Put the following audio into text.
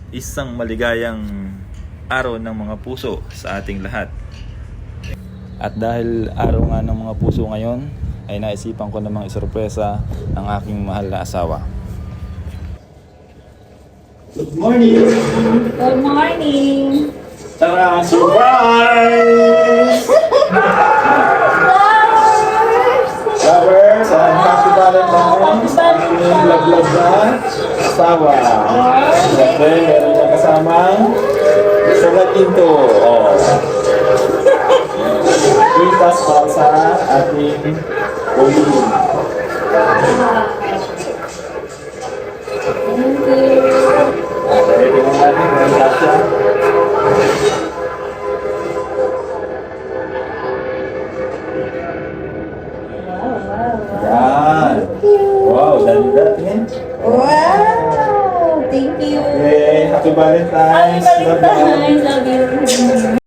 isang maligayang araw ng mga puso sa ating lahat. At dahil araw nga ng mga puso ngayon, ay naisipan ko namang isorpresa ang aking mahal na asawa. Good morning! Good morning! Tara, surprise! Flowers and happy Valentine's sa aking love na asawa. Siyempre, meron niyang kasamang sulat ito. Quintas para sa ating Pauline. Thank you! Okay, tingnan natin kung ano siya. Yan. Wow, dali tingin. Wow! Thank you! Okay, happy Valentine's. Happy Valentine's! Love you!